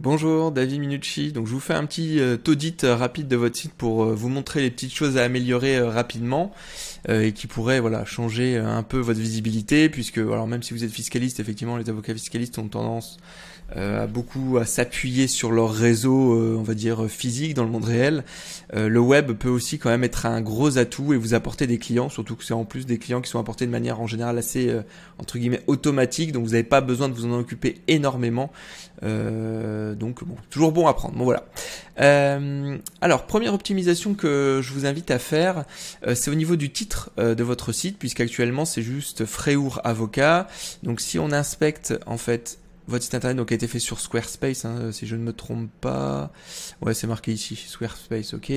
Bonjour, David Minucci. Donc je vous fais un petit audit rapide de votre site pour vous montrer les petites choses à améliorer rapidement et qui pourraient changer un peu votre visibilité, puisque alors même si vous êtes fiscaliste, effectivement les avocats fiscalistes ont tendance à beaucoup à s'appuyer sur leur réseau, on va dire physique dans le monde réel. Le web peut aussi quand même être un gros atout et vous apporter des clients, surtout que c'est en plus des clients qui sont apportés de manière en général assez entre guillemets automatique, donc vous n'avez pas besoin de vous en occuper énormément. Donc bon, toujours bon à prendre. Bon voilà. Alors première optimisation que je vous invite à faire, c'est au niveau du titre de votre site, puisqu'actuellement c'est juste Fréour Avocat. Donc si on inspecte en fait votre site internet, donc a été fait sur Squarespace, hein, si je ne me trompe pas. Ouais, c'est marqué ici, Squarespace, ok.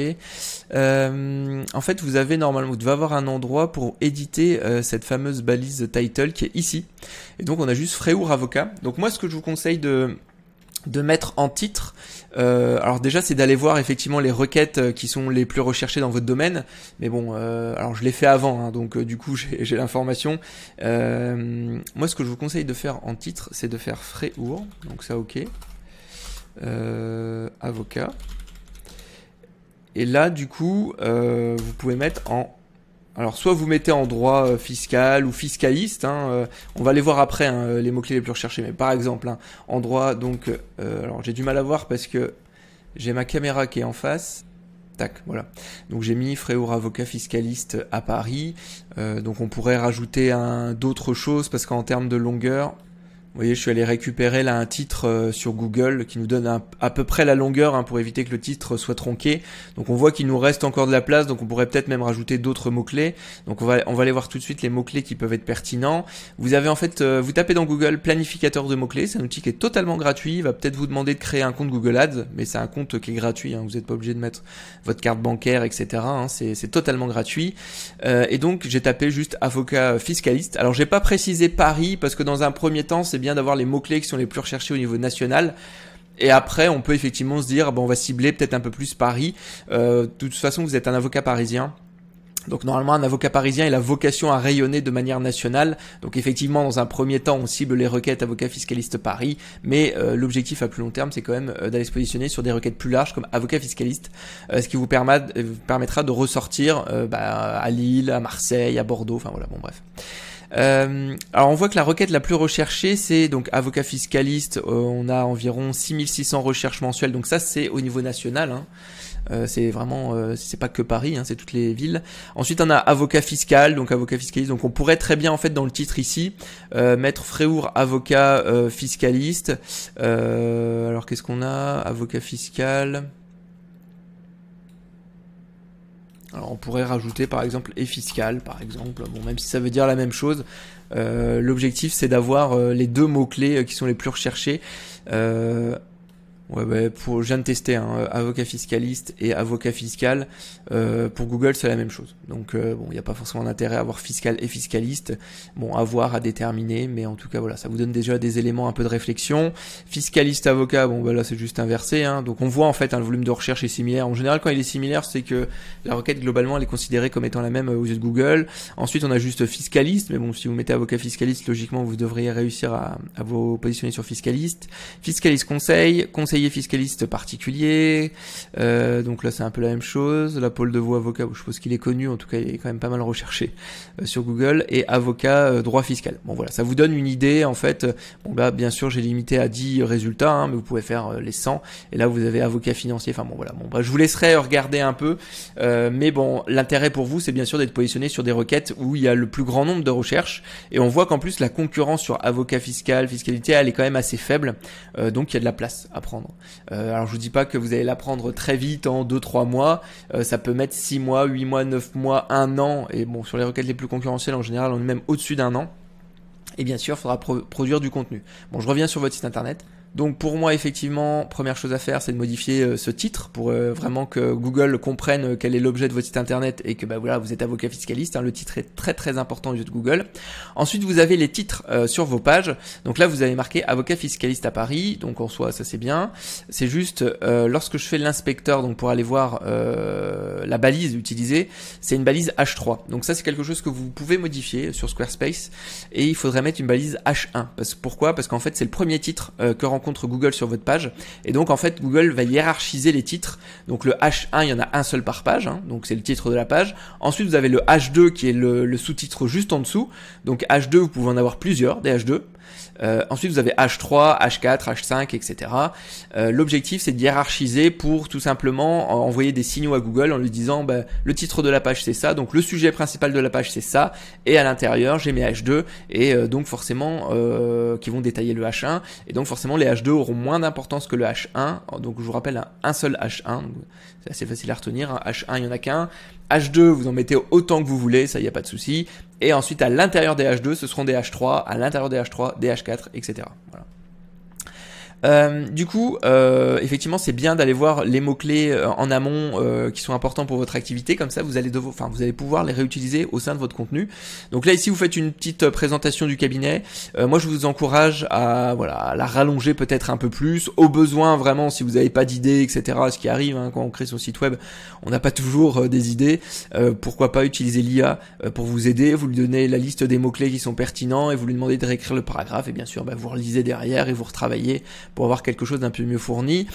En fait, vous devez avoir un endroit pour éditer cette fameuse balise title qui est ici. Et donc, on a juste Fréour Avocat. Donc moi, ce que je vous conseille de mettre en titre, alors déjà c'est d'aller voir effectivement les requêtes qui sont les plus recherchées dans votre domaine, mais bon alors je l'ai fait avant hein, donc du coup j'ai l'information. Moi ce que je vous conseille de faire en titre, c'est de faire Fréour, donc ça ok, avocat, et là du coup vous pouvez mettre en, alors soit vous mettez en droit fiscal ou fiscaliste, hein, on va les voir après hein, les mots-clés les plus recherchés, mais par exemple hein, en droit, donc alors j'ai du mal à voir parce que j'ai ma caméra qui est en face, tac, voilà, donc j'ai mis Fréour avocat fiscaliste à Paris, donc on pourrait rajouter d'autres choses parce qu'en termes de longueur, vous voyez, je suis allé récupérer là un titre sur Google qui nous donne à peu près la longueur hein, pour éviter que le titre soit tronqué. Donc on voit qu'il nous reste encore de la place, donc on pourrait peut-être même rajouter d'autres mots-clés. Donc on va aller voir tout de suite les mots-clés qui peuvent être pertinents. Vous avez en fait, vous tapez dans Google planificateur de mots-clés, c'est un outil qui est totalement gratuit. Il va peut-être vous demander de créer un compte Google Ads, mais c'est un compte qui est gratuit, hein, vous n'êtes pas obligé de mettre votre carte bancaire, etc. Hein, c'est totalement gratuit. Et donc j'ai tapé juste avocat fiscaliste. Alors j'ai pas précisé Paris parce que dans un premier temps c'est bien d'avoir les mots-clés qui sont les plus recherchés au niveau national. Et après, on peut effectivement se dire, bon, on va cibler peut-être un peu plus Paris. De toute façon, vous êtes un avocat parisien. Donc normalement, un avocat parisien, il a vocation à rayonner de manière nationale. Donc effectivement, dans un premier temps, on cible les requêtes avocat fiscaliste Paris. Mais l'objectif à plus long terme, c'est quand même d'aller se positionner sur des requêtes plus larges comme avocat fiscaliste. Ce qui vous permettra de ressortir à Lille, à Marseille, à Bordeaux. Enfin voilà, bon bref. Alors on voit que la requête la plus recherchée c'est donc avocat fiscaliste, on a environ 6600 recherches mensuelles, donc ça c'est au niveau national hein. C'est vraiment c'est pas que Paris hein, c'est toutes les villes. Ensuite on a avocat fiscal, donc avocat fiscaliste, donc on pourrait très bien en fait dans le titre ici mettre Fréour avocat fiscaliste. Alors qu'est-ce qu'on a, avocat fiscal. Alors on pourrait rajouter par exemple et fiscal par exemple, bon même si ça veut dire la même chose, l'objectif c'est d'avoir les deux mots-clés qui sont les plus recherchés. Je viens de tester hein, avocat fiscaliste et avocat fiscal. Pour Google c'est la même chose. Donc bon, il n'y a pas forcément d'intérêt à avoir fiscal et fiscaliste. Bon, à voir, à déterminer, mais en tout cas voilà, ça vous donne déjà des éléments un peu de réflexion. Fiscaliste avocat, bon là c'est juste inversé. Hein. Donc on voit en fait le volume de recherche est similaire. En général quand il est similaire, c'est que la requête globalement elle est considérée comme étant la même aux yeux de Google. Ensuite on a juste fiscaliste, mais bon si vous mettez avocat fiscaliste, logiquement vous devriez réussir à vous positionner sur fiscaliste. Fiscaliste conseiller fiscaliste particulier, donc là c'est un peu la même chose. La pôle de voix avocat, je suppose qu'il est connu, en tout cas il est quand même pas mal recherché sur Google, et avocat droit fiscal. Bon voilà, ça vous donne une idée en fait. Bon là bien sûr j'ai limité à 10 résultats, hein, mais vous pouvez faire les 100, et là vous avez avocat financier, enfin bon voilà, bon bah, je vous laisserai regarder un peu, mais bon l'intérêt pour vous c'est bien sûr d'être positionné sur des requêtes où il y a le plus grand nombre de recherches, et on voit qu'en plus la concurrence sur avocat fiscal, fiscalité, elle est quand même assez faible, donc il y a de la place à prendre. Alors je vous dis pas que vous allez l'apprendre très vite en 2-3 mois, ça peut mettre 6 mois, 8 mois, 9 mois, 1 an, et bon sur les requêtes les plus concurrentielles en général on est même au-dessus d'1 an, et bien sûr il faudra produire du contenu. Bon je reviens sur votre site internet. Donc pour moi effectivement, première chose à faire c'est de modifier ce titre pour vraiment que Google comprenne quel est l'objet de votre site internet et que bah voilà vous êtes avocat fiscaliste, hein, le titre est très très important aux yeux de Google. Ensuite vous avez les titres sur vos pages, donc là vous avez marqué avocat fiscaliste à Paris, donc en soi ça c'est bien, c'est juste lorsque je fais l'inspecteur donc pour aller voir la balise utilisée, c'est une balise H3, donc ça c'est quelque chose que vous pouvez modifier sur Squarespace et il faudrait mettre une balise H1, pourquoi? Parce qu'en fait c'est le premier titre que rencontre rencontre Google sur votre page. Et donc en fait Google va hiérarchiser les titres. Donc le H1 il y en a un seul par page, hein, donc c'est le titre de la page. Ensuite vous avez le H2 qui est le sous-titre juste en dessous. Donc H2 vous pouvez en avoir plusieurs, des H2. Ensuite vous avez H3, H4, H5, etc. L'objectif c'est de hiérarchiser pour tout simplement envoyer des signaux à Google en lui disant le titre de la page c'est ça, donc le sujet principal de la page c'est ça, et à l'intérieur j'ai mes H2 et donc forcément qui vont détailler le H1, et donc forcément les H2 auront moins d'importance que le H1. Donc je vous rappelle un seul H1, c'est assez facile à retenir, hein. H1 il n'y en a qu'un, H2 vous en mettez autant que vous voulez, ça il n'y a pas de souci. Et ensuite à l'intérieur des H2 ce seront des H3, à l'intérieur des H3 des H4, etc. Voilà. Du coup, effectivement, c'est bien d'aller voir les mots-clés en amont qui sont importants pour votre activité. Comme ça, vous allez pouvoir les réutiliser au sein de votre contenu. Donc là, ici, vous faites une petite présentation du cabinet. Moi, je vous encourage à la rallonger peut-être un peu plus. Au besoin, vraiment, si vous n'avez pas d'idées, etc., ce qui arrive hein, quand on crée son site web, on n'a pas toujours des idées. Pourquoi pas utiliser l'IA pour vous aider. Vous lui donnez la liste des mots-clés qui sont pertinents et vous lui demandez de réécrire le paragraphe. Et bien sûr, vous relisez derrière et vous retravaillez pour avoir quelque chose d'un peu mieux fourni.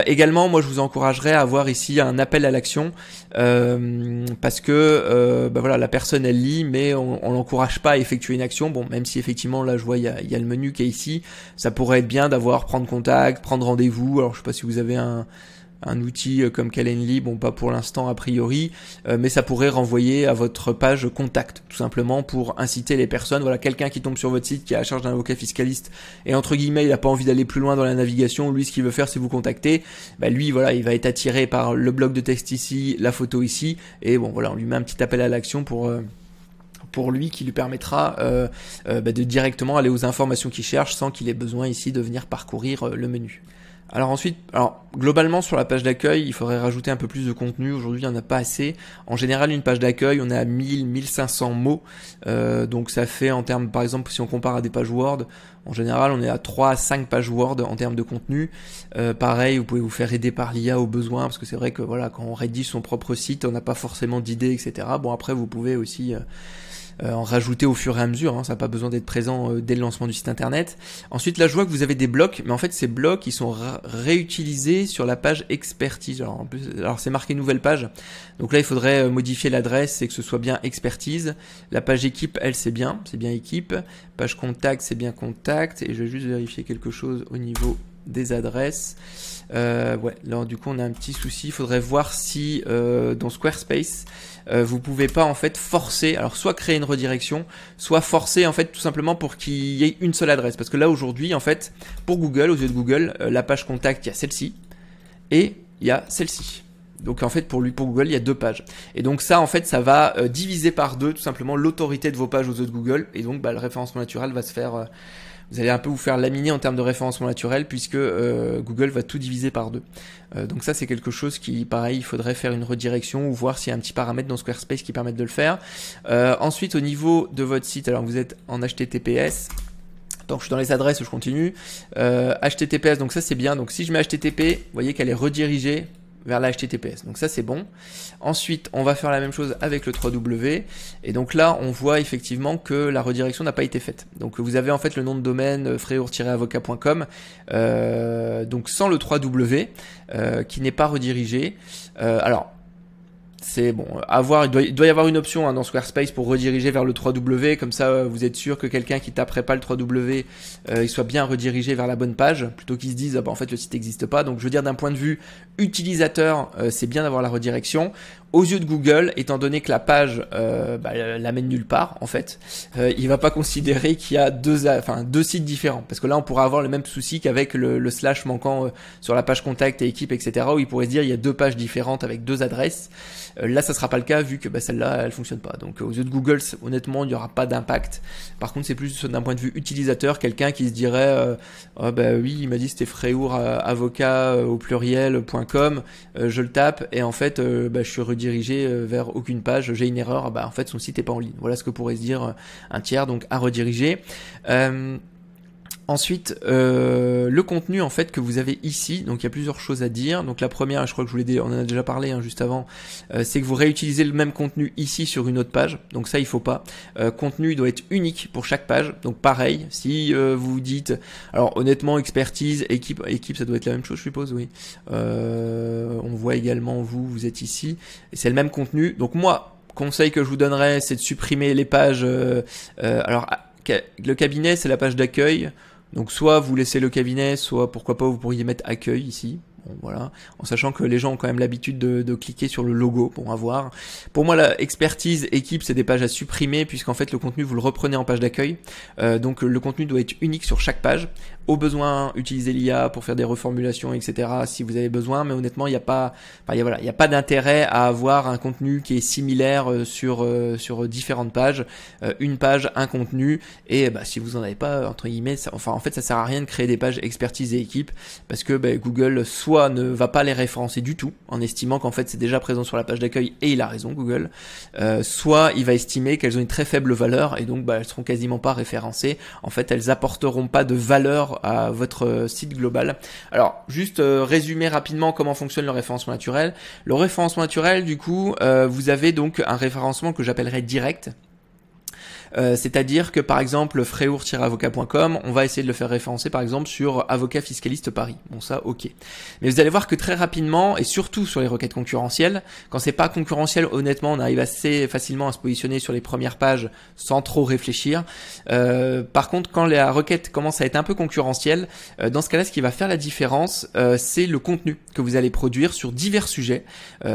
Également, moi je vous encouragerais à avoir ici un appel à l'action parce que la personne elle lit mais on l'encourage pas à effectuer une action. Bon, même si effectivement là je vois il y a le menu qui est ici, ça pourrait être bien d'avoir prendre contact, prendre rendez-vous. Alors je sais pas si vous avez un outil comme Calendly, bon pas pour l'instant a priori, mais ça pourrait renvoyer à votre page contact, tout simplement pour inciter les personnes. Voilà, quelqu'un qui tombe sur votre site qui a la charge d'un avocat fiscaliste et entre guillemets il n'a pas envie d'aller plus loin dans la navigation, lui ce qu'il veut faire c'est vous contacter, lui voilà il va être attiré par le bloc de texte ici, la photo ici, et bon voilà on lui met un petit appel à l'action pour lui qui lui permettra de directement aller aux informations qu'il cherche sans qu'il ait besoin ici de venir parcourir le menu. Alors ensuite, globalement sur la page d'accueil, il faudrait rajouter un peu plus de contenu. Aujourd'hui, il n'y en a pas assez. En général, une page d'accueil, on est à 1000-1500 mots. Donc ça fait en termes, par exemple, si on compare à des pages Word, en général, on est à 3 à 5 pages Word en termes de contenu. Pareil, vous pouvez vous faire aider par l'IA au besoin, parce que c'est vrai que voilà, quand on rédige son propre site, on n'a pas forcément d'idées, etc. Bon, après, vous pouvez aussi en rajouter au fur et à mesure, hein, ça n'a pas besoin d'être présent dès le lancement du site internet. Ensuite là je vois que vous avez des blocs, mais en fait ces blocs ils sont réutilisés sur la page expertise. Alors c'est marqué nouvelle page, donc là il faudrait modifier l'adresse et que ce soit bien expertise. La page équipe elle c'est bien équipe. Page contact c'est bien contact, et je vais juste vérifier quelque chose au niveau des adresses. Là du coup on a un petit souci, il faudrait voir si dans Squarespace vous pouvez pas en fait forcer, alors soit créer une redirection, soit forcer en fait tout simplement pour qu'il y ait une seule adresse, parce que là aujourd'hui en fait pour Google, aux yeux de Google, la page contact il y a celle-ci et il y a celle-ci. Donc en fait pour Google il y a deux pages, et donc ça en fait ça va diviser par deux tout simplement l'autorité de vos pages aux yeux de Google, et donc le référencement naturel va se faire vous allez un peu vous faire laminer en termes de référencement naturel, puisque Google va tout diviser par deux. Donc ça c'est quelque chose qui, pareil, il faudrait faire une redirection ou voir s'il y a un petit paramètre dans Squarespace qui permet de le faire. Ensuite au niveau de votre site, alors vous êtes en HTTPS. Donc je suis dans les adresses, je continue. HTTPS, donc ça c'est bien. Donc si je mets HTTP, vous voyez qu'elle est redirigée vers la HTTPS, donc ça c'est bon. Ensuite on va faire la même chose avec le 3W, et donc là on voit effectivement que la redirection n'a pas été faite. Donc vous avez en fait le nom de domaine freour-avocat.com, donc sans le 3W qui n'est pas redirigé. Alors c'est bon, il doit y avoir une option dans Squarespace pour rediriger vers le 3W, comme ça vous êtes sûr que quelqu'un qui taperait pas le 3W il soit bien redirigé vers la bonne page, plutôt qu'il se dise en fait le site n'existe pas. Donc je veux dire d'un point de vue utilisateur, c'est bien d'avoir la redirection. Aux yeux de Google, étant donné que la page l'amène nulle part en fait, il va pas considérer qu'il y a deux sites différents, parce que là on pourrait avoir le même souci qu'avec le slash manquant sur la page contact et équipe, etc., où il pourrait se dire il y a deux pages différentes avec deux adresses. Là ça sera pas le cas vu que celle-là elle fonctionne pas. Donc aux yeux de Google honnêtement il n'y aura pas d'impact. Par contre c'est plus d'un point de vue utilisateur, quelqu'un qui se dirait oui il m'a dit c'était Freour avocat au pluriel.com, je le tape et en fait je suis redirigé vers aucune page, j'ai une erreur, en fait son site est pas en ligne. Voilà ce que pourrait se dire un tiers, donc à rediriger. Ensuite, le contenu en fait que vous avez ici, donc il y a plusieurs choses à dire. Donc la première, je crois que on en a déjà parlé juste avant, c'est que vous réutilisez le même contenu ici sur une autre page. Donc ça, il faut pas. Contenu doit être unique pour chaque page. Donc pareil, si vous dites, alors honnêtement, expertise, équipe, ça doit être la même chose, je suppose, oui. On voit également vous êtes ici, et c'est le même contenu. Donc moi, conseil que je vous donnerais, c'est de supprimer les pages. Alors le cabinet, c'est la page d'accueil. Donc soit vous laissez le cabinet, soit pourquoi pas vous pourriez mettre accueil ici. Bon, voilà, en sachant que les gens ont quand même l'habitude de cliquer sur le logo pour avoir. Pour moi, la expertise, équipe, c'est des pages à supprimer puisqu'en fait le contenu vous le reprenez en page d'accueil. Donc le contenu doit être unique sur chaque page. Au besoin, utilisez l'IA pour faire des reformulations, etc. si vous avez besoin. Mais honnêtement, il n'y a pas, il y a pas d'intérêt à avoir un contenu qui est similaire sur différentes pages. Une page, un contenu. Et si vous en avez pas, entre guillemets, en fait, ça sert à rien de créer des pages expertise et équipe parce que Google soit ne va pas les référencer du tout en estimant qu'en fait c'est déjà présent sur la page d'accueil, et il a raison Google, soit il va estimer qu'elles ont une très faible valeur et donc elles seront quasiment pas référencées. En fait, elles apporteront pas de valeur à votre site global. Alors juste résumer rapidement comment fonctionne le référencement naturel. Le référencement naturel, du coup, vous avez donc un référencement que j'appellerais direct. C'est-à-dire que par exemple freour-avocat.com, on va essayer de le faire référencer par exemple sur avocat fiscaliste Paris. Bon, ça ok. Mais vous allez voir que très rapidement, et surtout sur les requêtes concurrentielles, quand c'est pas concurrentiel, honnêtement on arrive assez facilement à se positionner sur les premières pages sans trop réfléchir. Par contre, quand la requête commence à être un peu concurrentielle, dans ce cas-là, ce qui va faire la différence, c'est le contenu que vous allez produire sur divers sujets.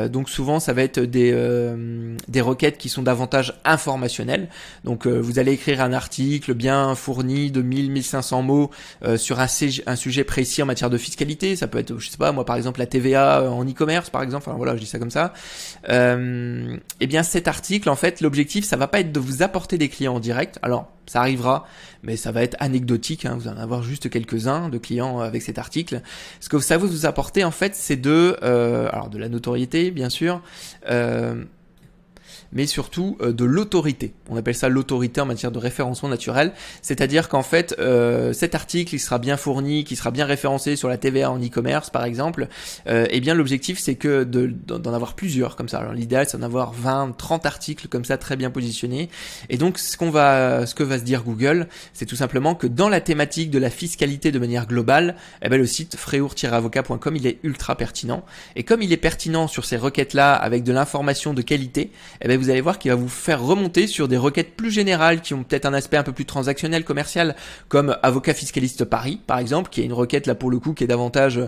Donc souvent ça va être des requêtes qui sont davantage informationnelles. Donc vous allez écrire un article bien fourni de 1000-1500 mots sur un sujet précis en matière de fiscalité. Ça peut être, je sais pas, moi par exemple la TVA en e-commerce par exemple. Enfin voilà, je dis ça comme ça. Et bien cet article, en fait, l'objectif, ça va pas être de vous apporter des clients en direct. Alors ça arrivera, mais ça va être anecdotique. Vous en avoir juste quelques-uns de clients avec cet article. Ce que ça va vous apporter, en fait, c'est alors de la notoriété, bien sûr. Mais surtout de l'autorité. On appelle ça l'autorité en matière de référencement naturel, c'est-à-dire qu'en fait cet article il sera bien fourni, qui sera bien référencé sur la TVA en e-commerce par exemple, et bien l'objectif c'est que d'en avoir plusieurs comme ça. Alors l'idéal c'est d'en avoir 20, 30 articles comme ça très bien positionnés, et donc ce que va se dire Google, c'est tout simplement que dans la thématique de la fiscalité de manière globale, le site freour-avocat.com il est ultra pertinent, et comme il est pertinent sur ces requêtes là avec de l'information de qualité, vous allez voir qu'il va vous faire remonter sur des requêtes plus générales qui ont peut-être un aspect un peu plus transactionnel, commercial, comme avocat fiscaliste Paris, par exemple, qui est une requête là pour le coup qui est davantage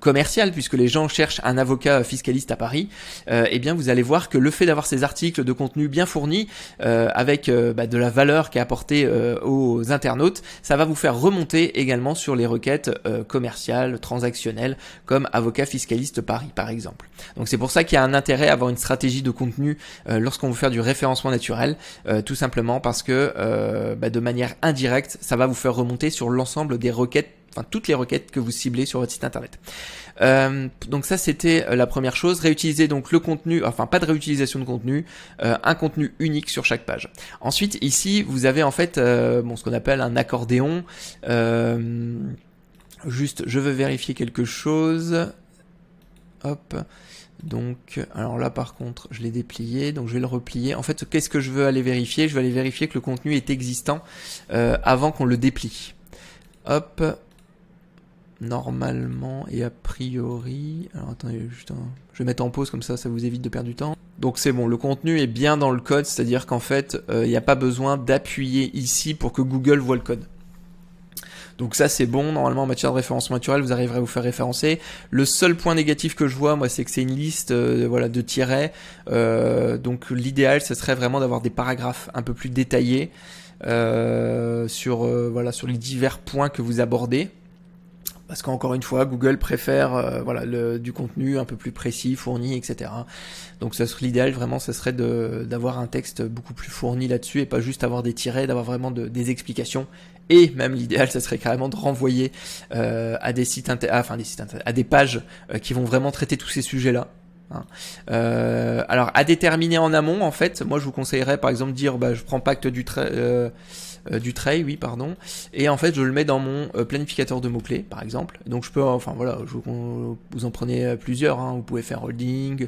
commerciale puisque les gens cherchent un avocat fiscaliste à Paris. Et bien vous allez voir que le fait d'avoir ces articles de contenu bien fournis avec de la valeur qui est apportée aux internautes, ça va vous faire remonter également sur les requêtes commerciales, transactionnelles, comme avocat fiscaliste Paris, par exemple. Donc c'est pour ça qu'il y a un intérêt à avoir une stratégie de contenu lorsqu'on veut faire du référencement naturel, tout simplement parce que de manière indirecte, ça va vous faire remonter sur l'ensemble des requêtes, enfin toutes les requêtes que vous ciblez sur votre site internet. Donc ça c'était la première chose. Réutiliser donc le contenu, enfin pas de réutilisation de contenu, un contenu unique sur chaque page. Ensuite ici vous avez en fait ce qu'on appelle un accordéon. Juste je veux vérifier quelque chose. Hop. Donc, alors là par contre, je l'ai déplié, donc je vais le replier. En fait, qu'est-ce que je veux aller vérifier? Je vais aller vérifier que le contenu est existant avant qu'on le déplie. Hop. Normalement et a priori... Alors attendez, je vais mettre en pause comme ça vous évite de perdre du temps. Donc c'est bon, le contenu est bien dans le code, c'est-à-dire qu'en fait, il n'y a pas besoin d'appuyer ici pour que Google voit le code. Donc ça c'est bon, normalement en matière de référencement naturel vous arriverez à vous faire référencer. Le seul point négatif que je vois moi c'est que c'est une liste de tirets, donc l'idéal ce serait vraiment d'avoir des paragraphes un peu plus détaillés sur les divers points que vous abordez. Parce qu'encore une fois, Google préfère du contenu un peu plus précis, fourni, etc. Donc ça serait l'idéal, vraiment, ça serait d'avoir un texte beaucoup plus fourni là-dessus et pas juste avoir des tirets, d'avoir vraiment des explications. Et même l'idéal, ça serait carrément de renvoyer à des sites à des pages qui vont vraiment traiter tous ces sujets-là. Alors à déterminer en amont, en fait, moi je vous conseillerais par exemple de dire je prends Pacte du du trait, oui, pardon. Et en fait, je le mets dans mon planificateur de mots-clés, par exemple. Donc je peux, enfin voilà, vous en prenez plusieurs, hein. Vous pouvez faire holding.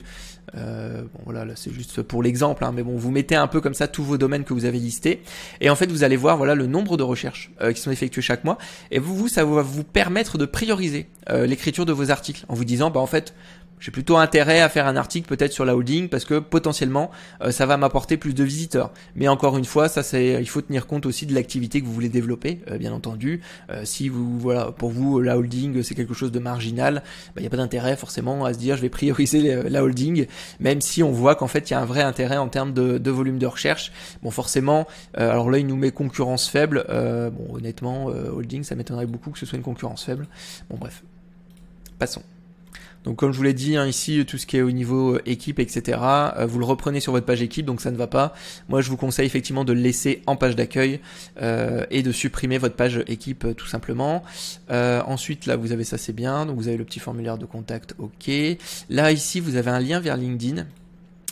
Bon voilà, là c'est juste pour l'exemple, hein, mais bon, vous mettez un peu comme ça tous vos domaines que vous avez listés. Et en fait, vous allez voir, voilà, le nombre de recherches qui sont effectuées chaque mois. Et ça va vous permettre de prioriser l'écriture de vos articles en vous disant, bah en fait, j'ai plutôt intérêt à faire un article peut-être sur la holding parce que potentiellement ça va m'apporter plus de visiteurs. Mais encore une fois, il faut tenir compte aussi de l'activité que vous voulez développer, bien entendu. Si voilà, pour vous la holding c'est quelque chose de marginal, il n'y a pas d'intérêt forcément à se dire je vais prioriser la holding, même si on voit qu'en fait il y a un vrai intérêt en termes de volume de recherche. Bon forcément, alors là il nous met concurrence faible. Bon honnêtement, holding ça m'étonnerait beaucoup que ce soit une concurrence faible. Bon bref, passons. Donc comme je vous l'ai dit, hein, ici, tout ce qui est au niveau équipe, etc., vous le reprenez sur votre page équipe, donc ça ne va pas. Moi, je vous conseille effectivement de le laisser en page d'accueil et de supprimer votre page équipe tout simplement. Ensuite, là, vous avez ça, c'est bien. Donc vous avez le petit formulaire de contact, ok. Là, ici, vous avez un lien vers LinkedIn.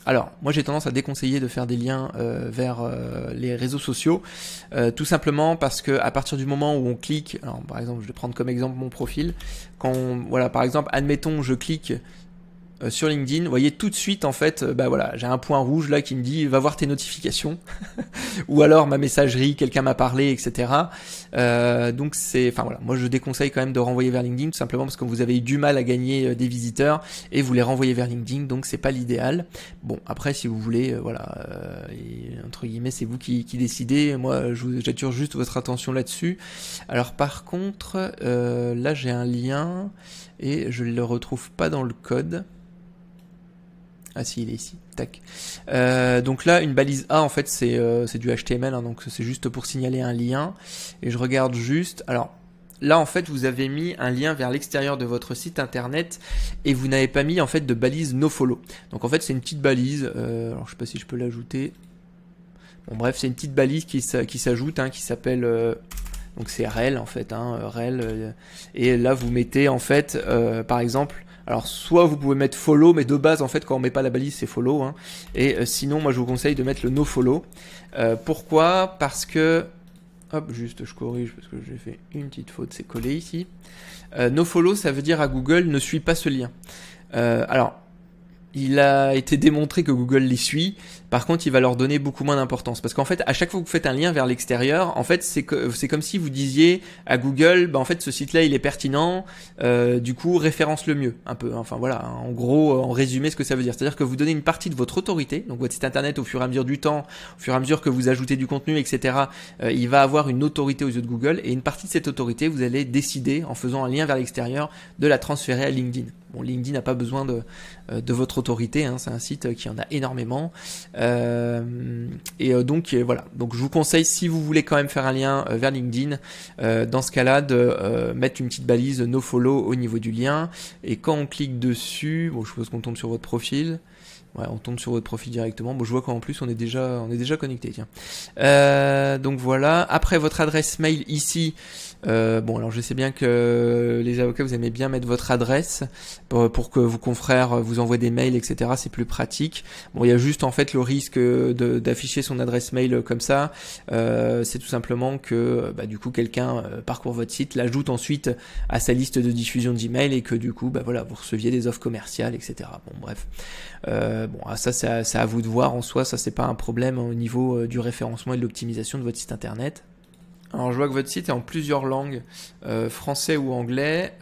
Alors, moi j'ai tendance à déconseiller de faire des liens vers les réseaux sociaux, tout simplement parce que à partir du moment où on clique, alors par exemple, je vais prendre comme exemple mon profil, voilà, par exemple, admettons, je clique sur LinkedIn, vous voyez tout de suite en fait, bah voilà, j'ai un point rouge là qui me dit va voir tes notifications, ou alors ma messagerie, quelqu'un m'a parlé, etc. Donc enfin voilà, moi je déconseille quand même de renvoyer vers LinkedIn tout simplement parce que vous avez eu du mal à gagner des visiteurs et vous les renvoyez vers LinkedIn, donc c'est pas l'idéal. Bon après si vous voulez, voilà, entre guillemets c'est vous qui décidez. Moi j'attire juste votre attention là-dessus. Alors par contre, là j'ai un lien et je le retrouve pas dans le code. Ah si, il est ici. Tac. Donc là, une balise A, en fait, c'est du HTML, hein, donc c'est juste pour signaler un lien. Et je regarde juste. Alors là, en fait, vous avez mis un lien vers l'extérieur de votre site internet et vous n'avez pas mis en fait de balise nofollow. Donc en fait, c'est une petite balise. Alors je sais pas si je peux l'ajouter. Bon bref, c'est une petite balise qui s'ajoute, hein, qui s'appelle donc c'est rel en fait, hein, rel. Et là, vous mettez en fait, par exemple. Alors soit vous pouvez mettre follow, mais de base en fait quand on met pas la balise c'est follow, hein. Et sinon moi je vous conseille de mettre le no follow. Pourquoi? Parce que hop, juste je corrige parce que j'ai fait une petite faute, c'est collé ici. No follow ça veut dire à Google ne suis pas ce lien. Alors il a été démontré que Google les suit. Par contre, il va leur donner beaucoup moins d'importance. Parce qu'en fait, à chaque fois que vous faites un lien vers l'extérieur, en fait, c'est comme si vous disiez à Google, bah, en fait, ce site-là, il est pertinent, du coup, référence le mieux. Un peu. Enfin, voilà. En gros, en résumé, ce que ça veut dire. C'est-à-dire que vous donnez une partie de votre autorité, donc votre site internet, au fur et à mesure du temps, au fur et à mesure que vous ajoutez du contenu, etc., il va avoir une autorité aux yeux de Google. Et une partie de cette autorité, vous allez décider, en faisant un lien vers l'extérieur, de la transférer à LinkedIn. Bon, LinkedIn n'a pas besoin de votre autorité, hein, c'est un site qui en a énormément. Donc voilà. Donc je vous conseille, si vous voulez quand même faire un lien vers LinkedIn, dans ce cas-là, de mettre une petite balise nofollow au niveau du lien. Et quand on clique dessus, bon, je suppose qu'on tombe sur votre profil. Ouais, on tombe sur votre profil directement. Bon, je vois qu'en plus on est déjà connecté. Tiens. Donc voilà. Après votre adresse mail ici. Bon, alors je sais bien que les avocats vous aimez bien mettre votre adresse pour que vos confrères vous envoient des mails, etc. C'est plus pratique. Bon, il y a juste en fait le risque d'afficher son adresse mail comme ça. C'est tout simplement que bah, du coup quelqu'un parcourt votre site, l'ajoute ensuite à sa liste de diffusion d'emails et que du coup bah voilà vous receviez des offres commerciales, etc. Bon bref. Bon, ça c'est à vous de voir en soi, ça c'est pas un problème au niveau du référencement et de l'optimisation de votre site internet. Alors je vois que votre site est en plusieurs langues, français ou anglais.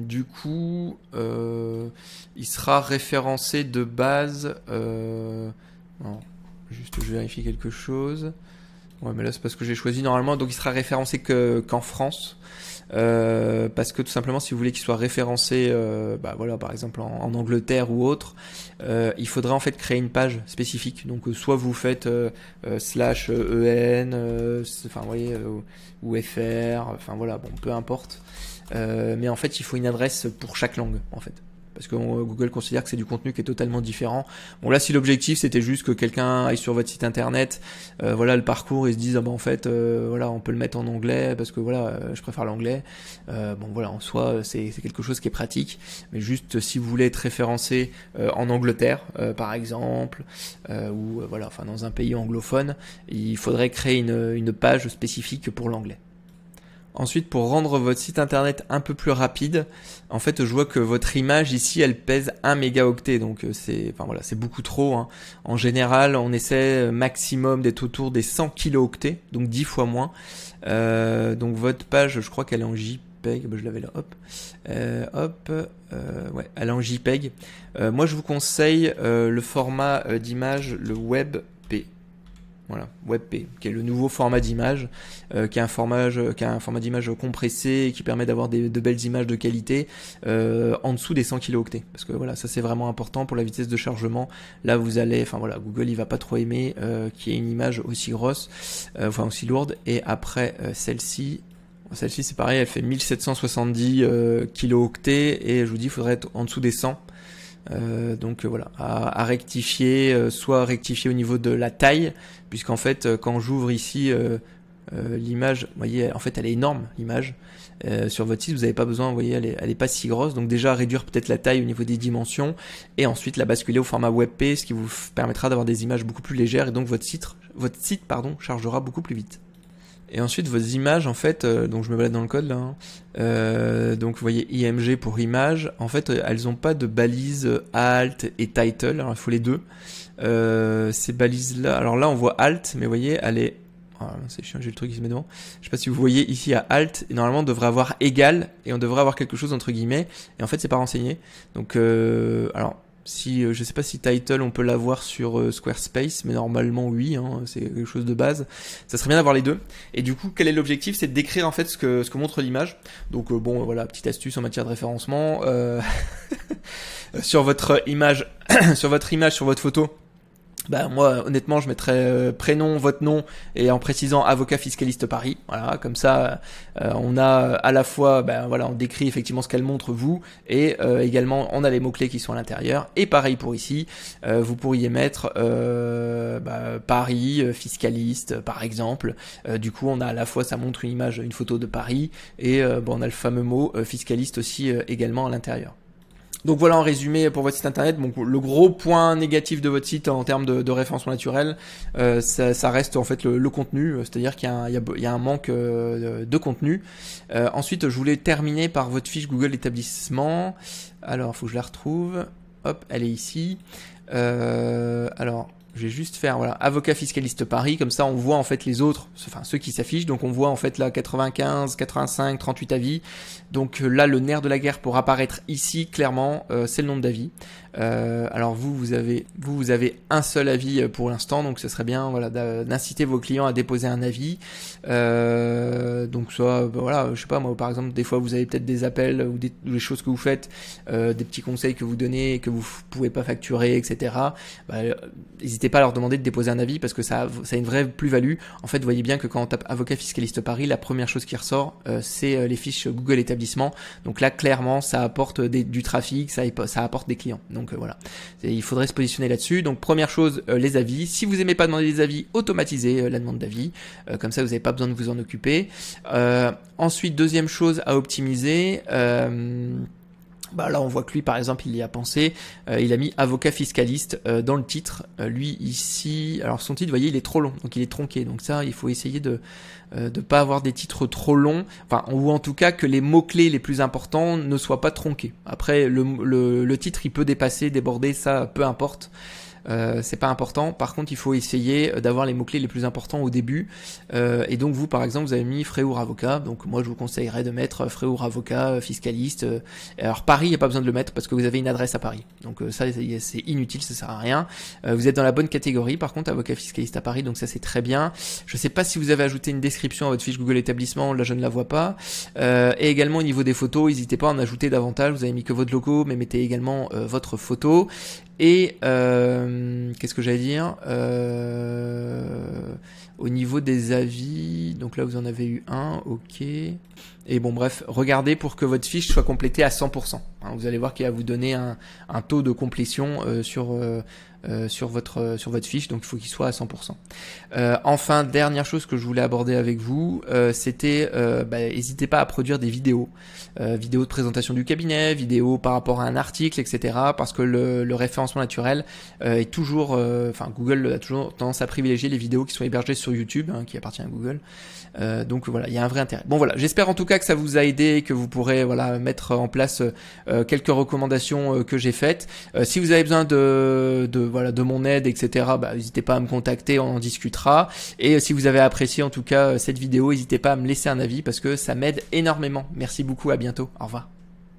Du coup, il sera référencé de base. Non, juste je vérifie quelque chose. Ouais, mais là c'est parce que j'ai choisi normalement, donc il sera référencé qu'en France. Parce que tout simplement si vous voulez qu'il soit référencé bah voilà par exemple en Angleterre ou autre, il faudrait en fait créer une page spécifique, donc soit vous faites slash en enfin vous voyez ou fr, enfin voilà bon peu importe, mais en fait il faut une adresse pour chaque langue en fait, parce que Google considère que c'est du contenu qui est totalement différent. Bon là, si l'objectif c'était juste que quelqu'un aille sur votre site internet, voilà le parcours, et se dise en fait voilà, on peut le mettre en anglais parce que voilà, je préfère l'anglais. Bon voilà, en soi c'est quelque chose qui est pratique, mais juste si vous voulez être référencé en Angleterre par exemple, ou voilà, enfin dans un pays anglophone, il faudrait créer une page spécifique pour l'anglais. Ensuite, pour rendre votre site internet un peu plus rapide, en fait, je vois que votre image ici, elle pèse 1 mégaoctet, donc c'est beaucoup trop, hein. En général, on essaie maximum d'être autour des 100 kilooctets, donc 10 fois moins. Donc votre page, je crois qu'elle est en JPEG, je l'avais là, ouais, elle est en JPEG. Moi, je vous conseille le format d'image, le WebP. Voilà, WebP, qui est le nouveau format d'image, qui est un format d'image compressé et qui permet d'avoir de belles images de qualité en dessous des 100 kilooctets. Parce que voilà, ça c'est vraiment important pour la vitesse de chargement. Là vous allez, enfin voilà, Google il va pas trop aimer qu'il y ait une image aussi grosse, enfin aussi lourde. Et après celle-ci c'est pareil, elle fait 1770 kilooctets et je vous dis il faudrait être en dessous des 100. Donc voilà, à rectifier, soit rectifier au niveau de la taille, puisqu'en fait quand j'ouvre ici l'image, vous voyez, en fait elle est énorme l'image. Sur votre site vous n'avez pas besoin, vous voyez, elle est pas si grosse, donc déjà réduire peut-être la taille au niveau des dimensions et ensuite la basculer au format WebP, ce qui vous permettra d'avoir des images beaucoup plus légères et donc votre site chargera beaucoup plus vite. Et ensuite vos images, en fait, donc je me balade dans le code là, hein. Donc vous voyez IMG pour image, en fait elles n'ont pas de balises alt et title, alors il faut les deux. Ces balises là, alors là on voit alt, mais vous voyez elle est, c'est chiant, j'ai le truc qui se met devant. Je sais pas si vous voyez ici à alt, et normalement on devrait avoir égal, et on devrait avoir quelque chose entre guillemets, et en fait c'est pas renseigné. Donc alors si je sais pas si title on peut l'avoir sur Squarespace, mais normalement oui, hein, c'est quelque chose de base. Ça serait bien d'avoir les deux. Et du coup, quel est l'objectif? C'est de décrire en fait ce que montre l'image. Donc bon, voilà, petite astuce en matière de référencement. Sur votre image, sur votre photo. Bah moi honnêtement je mettrais prénom, votre nom et en précisant avocat fiscaliste Paris, voilà, comme ça on a à la fois voilà, on décrit effectivement ce qu'elle montre vous et également on a les mots clés qui sont à l'intérieur. Et pareil pour ici, vous pourriez mettre Paris fiscaliste par exemple. Du coup on a à la fois, ça montre une image, une photo de Paris et on a le fameux mot fiscaliste aussi également à l'intérieur. Donc voilà en résumé pour votre site internet. Donc le gros point négatif de votre site en termes de référencement naturel, ça reste en fait le contenu, c'est-à-dire qu'il y a un manque de contenu. Ensuite, je voulais terminer par votre fiche Google établissement. Alors, il faut que je la retrouve. Hop, elle est ici. Alors, je vais juste faire voilà, avocat fiscaliste Paris, comme ça on voit en fait les autres, enfin ceux qui s'affichent, donc on voit en fait là 95, 85, 38 avis. Donc là le nerf de la guerre pour apparaître ici clairement, c'est le nombre d'avis. Alors vous avez un seul avis pour l'instant, donc ce serait bien voilà d'inciter vos clients à déposer un avis. Donc soit voilà, je sais pas moi par exemple des fois vous avez peut-être des appels ou des choses que vous faites, des petits conseils que vous donnez et que vous pouvez pas facturer, etc. N'hésitez pas à leur demander de déposer un avis parce que ça a une vraie plus-value. En fait vous voyez bien que quand on tape avocat fiscaliste Paris, la première chose qui ressort c'est les fiches Google établissement. Donc là clairement ça apporte du trafic, ça apporte des clients. Donc voilà, il faudrait se positionner là-dessus. Donc première chose, les avis. Si vous aimez pas demander des avis, automatisez la demande d'avis. Comme ça, vous n'avez pas besoin de vous en occuper. Ensuite, deuxième chose à optimiser. Là, on voit que lui, par exemple, il y a pensé. Il a mis avocat fiscaliste dans le titre. Lui ici, alors son titre, vous voyez, il est trop long, donc il est tronqué. Donc ça, il faut essayer de pas avoir des titres trop longs, ou en tout cas que les mots-clés les plus importants ne soient pas tronqués. Après, le titre, il peut déborder, ça, peu importe. C'est pas important. Par contre, il faut essayer d'avoir les mots-clés les plus importants au début. Et donc, vous, par exemple, vous avez mis Fréour avocat. Donc, moi, je vous conseillerais de mettre Fréour avocat, fiscaliste. Alors, Paris, il n'y a pas besoin de le mettre parce que vous avez une adresse à Paris. Donc, ça, c'est inutile, ça sert à rien. Vous êtes dans la bonne catégorie, par contre, avocat fiscaliste à Paris. Donc, ça, c'est très bien. Je sais pas si vous avez ajouté une description à votre fiche Google établissement. Là, je ne la vois pas. Et également, au niveau des photos, n'hésitez pas à en ajouter davantage. Vous avez mis que votre logo, mais mettez également votre photo. Et qu'est-ce que j'allais dire Au niveau des avis, donc là vous en avez eu un, ok. Et bon bref, regardez pour que votre fiche soit complétée à 100%. Hein, vous allez voir qu'il va vous donner un taux de complétion sur votre fiche, donc il faut qu'il soit à 100%. Enfin, dernière chose que je voulais aborder avec vous, c'était n'hésitez pas à produire des vidéos, vidéos de présentation du cabinet, vidéos par rapport à un article, etc. Parce que le référencement naturel est toujours, Google a toujours tendance à privilégier les vidéos qui sont hébergées sur YouTube, hein, qui appartient à Google. Donc voilà, il y a un vrai intérêt. Bon voilà, j'espère en tout cas que ça vous a aidé et que vous pourrez mettre en place quelques recommandations que j'ai faites. Si vous avez besoin de mon aide, etc., n'hésitez pas à me contacter, on en discutera. Et si vous avez apprécié en tout cas cette vidéo, n'hésitez pas à me laisser un avis parce que ça m'aide énormément. Merci beaucoup, à bientôt, au revoir.